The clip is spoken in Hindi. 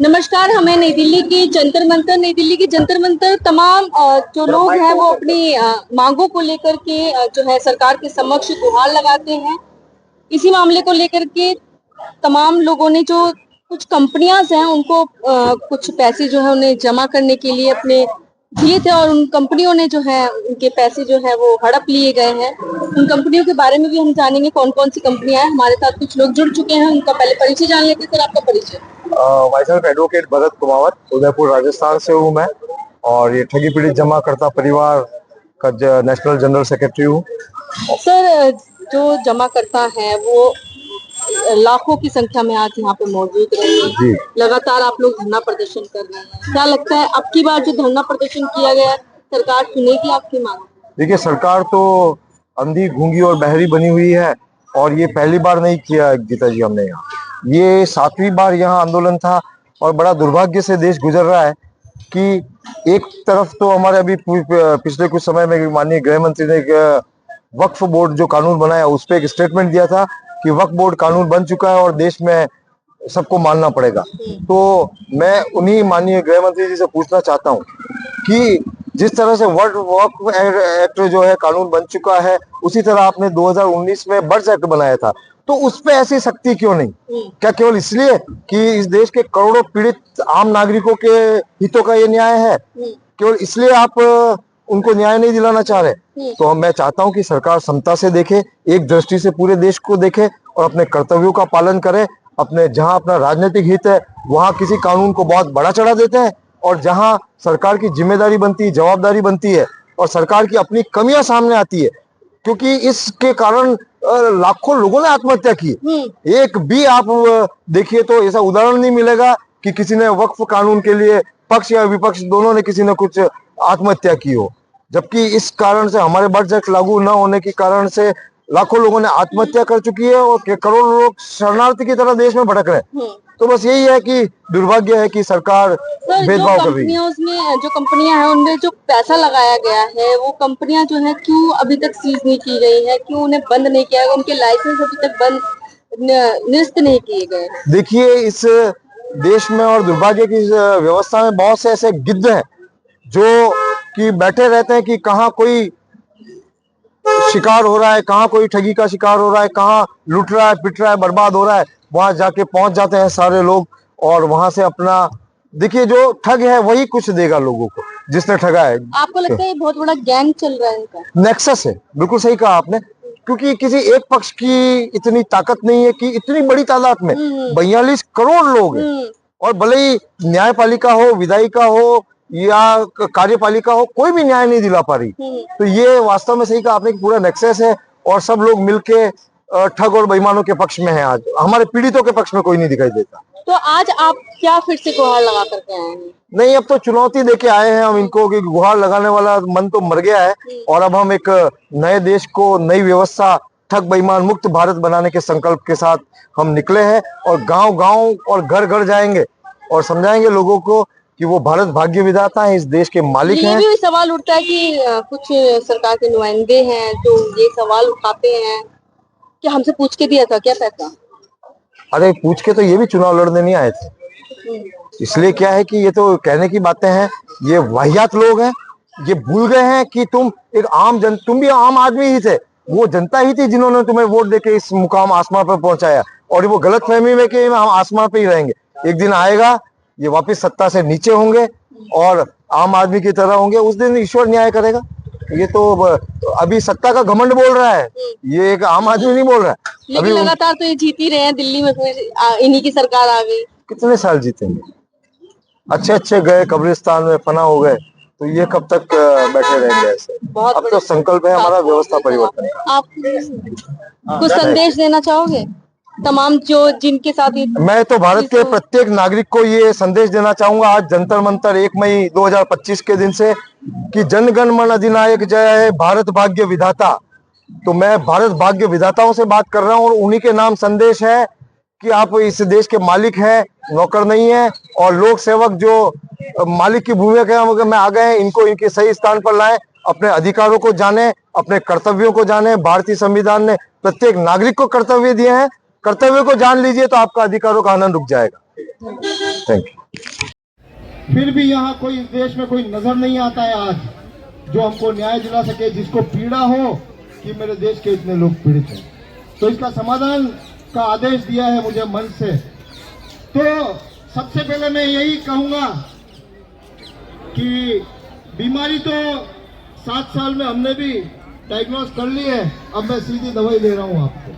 नमस्कार। हमें नई दिल्ली की जंतर मंतर तमाम जो लोग हैं वो अपनी मांगों को लेकर के जो है सरकार के समक्ष गुहार लगाते हैं। इसी मामले को लेकर के तमाम लोगों ने जो कुछ कंपनियां हैं उनको कुछ पैसे जो है उन्हें जमा करने के लिए अपने दिए थे और उन कंपनियों ने जो है उनके पैसे जो है वो हड़प लिए गए हैं। उन कंपनियों के बारे में भी हम जानेंगे कौन कौन सी कंपनियां हैं। हमारे साथ कुछ लोग जुड़ चुके हैं, उनका पहले परिचय जान लेते हैं। सर, आपका परिचय। My self advocate Bharat Kumawat, Udaipur Rajasthan से हूँ मैं। और ये ठगी पीड़ित जमाकर्ता परिवार का नेशनल जनरल सेक्रेटरी हूँ। सर, जो जमाकर्ता है वो लाखों की संख्या में आज यहाँ पे मौजूद रहे हैं। लगातार आप लोग धरना प्रदर्शन कर रहे हैं, क्या लगता है अब की बार जो धरना प्रदर्शन किया गया सरकार सुनेगी आपकी मांग? देखिए, सरकार तो अंधी, गूंगी और बहरी बनी हुई है और ये पहली बार नहीं किया गीता जी हमने यहाँ। ये 7वीं बार यहाँ आंदोलन था और बड़ा दुर्भाग्य से देश गुजर रहा है कि एक तरफ तो हमारे अभी पिछले कुछ समय में माननीय गृह मंत्री ने वक्फ बोर्ड जो कानून बनाया उस पर एक स्टेटमेंट दिया था कि वक्फ बोर्ड कानून बन चुका है और देश में सबको मानना पड़ेगा। तो मैं उन्हीं माननीय गृह मंत्री जी से पूछना चाहता हूँ कि जिस तरह से वक्फ एक्ट जो है कानून बन चुका है, उसी तरह आपने 2019 में बर्ड्स एक्ट बनाया था, तो उस पे ऐसी सख्ती क्यों नहीं? क्या केवल इसलिए कि इस देश के करोड़ों पीड़ित आम नागरिकों के हितों का ये न्याय है? केवल इसलिए आप उनको न्याय नहीं दिलाना चाह रहे? तो मैं चाहता हूं कि सरकार समता से देखे, एक दृष्टि से पूरे देश को देखे और अपने कर्तव्यों का पालन करे। अपने जहां अपना राजनीतिक हित है वहां किसी कानून को बहुत बड़ा चढ़ा देते हैं, और जहां सरकार की जिम्मेदारी बनती है, जवाबदारी बनती है और सरकार की अपनी कमियां सामने आती है, क्योंकि इसके कारण लाखों लोगों ने आत्महत्या की। एक भी आप देखिए तो ऐसा उदाहरण नहीं मिलेगा कि किसी ने वक्फ कानून के लिए पक्ष या विपक्ष दोनों ने किसी ने कुछ आत्महत्या की हो, जबकि इस कारण से हमारे बर्ड्स एक्ट लागू न होने के कारण से लाखों लोगों ने आत्महत्या कर चुकी है और करोड़ों लोग शरणार्थी की तरह देश में भटक रहे हैं। तो बस यही है कि दुर्भाग्य है कि सरकार भेदभाव कर रही है। जो कंपनियां हैं उनमें जो पैसा लगाया गया है वो कंपनियां जो है क्यों अभी तक सीज नहीं की गई है, क्यों उन्हें बंद नहीं किया गया, उनके लाइसेंस अभी तक बंद निरस्त नहीं किए गए? देखिए, इस देश में और दुर्भाग्य की व्यवस्था में बहुत से ऐसे गिद्ध हैं जो कि बैठे रहते हैं कि कहाँ कोई शिकार हो रहा है, कहाँ कोई ठगी का शिकार हो रहा है, कहाँ लुट रहा है, पिट रहा है, बर्बाद हो रहा है, वहां जाके पहुंच जाते हैं सारे लोग और वहां से अपना, देखिए, जो ठग है वही कुछ देगा लोगों को जिसने ठगा है। आपको लगता है बहुत बड़ा गैंग चल रहा है? नेक्सस है, बिल्कुल सही कहा आपने, क्योंकि किसी एक पक्ष की इतनी ताकत नहीं है कि इतनी बड़ी तादाद में 42 करोड़ लोग हैं, और भले ही न्यायपालिका हो, विधायिका हो या कार्यपालिका हो, कोई भी न्याय नहीं दिला पा रही। तो ये वास्तव में सही कहा आपने कि पूरा नेक्सस है और सब लोग मिलके ठग और बेईमानों के पक्ष में हैं। आज हमारे पीड़ितों के पक्ष में कोई नहीं दिखाई देता। तो आज आप क्या फिर से गुहार लगा करके आए हैं? नहीं, अब तो चुनौती देके आए हैं हम इनको कि गुहार लगाने वाला मन तो मर गया है और अब हम एक नए देश को, नई व्यवस्था, ठग बेईमान मुक्त भारत बनाने के संकल्प के साथ हम निकले हैं और गांव-गांव और घर-घर जाएंगे और समझाएंगे लोगों को कि वो भारत भाग्य विधाता है, इस देश के मालिक हैं। ये भी सवाल उठता है कि कुछ सरकार के नुमाइंदे हैं जो ये सवाल उठाते हैं कि हमसे पूछ के दिया था क्या पैसा? अरे, पूछ के तो ये भी चुनाव लड़ने नहीं आए थे। इसलिए क्या है कि ये तो कहने की बातें हैं, ये वाहियात लोग हैं, ये भूल गए हैं कि तुम भी आम आदमी ही थे, वो जनता ही थी जिन्होंने तुम्हें वोट देके इस मुकाम आसमान पर पहुंचाया, और वो गलत फहमी में कि हम आसमान पे ही रहेंगे। एक दिन आएगा, ये वापस सत्ता से नीचे होंगे और आम आदमी की तरह होंगे, उस दिन ईश्वर न्याय करेगा। ये तो अभी सत्ता का घमंड बोल रहा है, ये एक आम आदमी नहीं बोल रहा है। लेकिन अभी लगातार तो ये जीत ही रहे हैं, दिल्ली में इन्हीं की सरकार आ गई। कितने साल जीतेंगे? अच्छे गए कब्रिस्तान में पनाह हो गए, तो ये कब तक बैठे रहेंगे ऐसे? अब तो संकल्प है हमारा व्यवस्था परिवर्तन का। आप कुछ संदेश देना चाहोगे तमाम जो जिनके साथ? मैं तो भारत के प्रत्येक नागरिक को ये संदेश देना चाहूंगा आज जंतर मंतर 1 मई 2025 के दिन से कि जन गण मन अधिनायक जय है, भारत भाग्य विधाता। तो मैं भारत भाग्य विधाताओं से बात कर रहा हूं और उन्हीं के नाम संदेश है कि आप इस देश के मालिक हैं, नौकर नहीं है, और लोक सेवक जो मालिक की भूमिका में आ गए हैं, इनको इनके सही स्थान पर लाएं, अपने अधिकारों को जाने, अपने कर्तव्यों को जाने। भारतीय संविधान ने प्रत्येक नागरिक को कर्तव्य दिए हैं, कर्तव्य को जान लीजिए तो आपका अधिकारों का आनंद रुक जाएगा। Thank you. फिर भी यहाँ कोई इस देश में कोई नजर नहीं आता है आज जो हमको न्याय दिला सके, जिसको पीड़ा हो कि मेरे देश के इतने लोग पीड़ित हैं। तो इसका समाधान का आदेश दिया है मुझे मन से। तो सबसे पहले मैं यही कहूंगा कि बीमारी तो 7 साल में हमने भी डायग्नोज कर ली है, अब मैं सीधी दवाई दे रहा हूं आपको।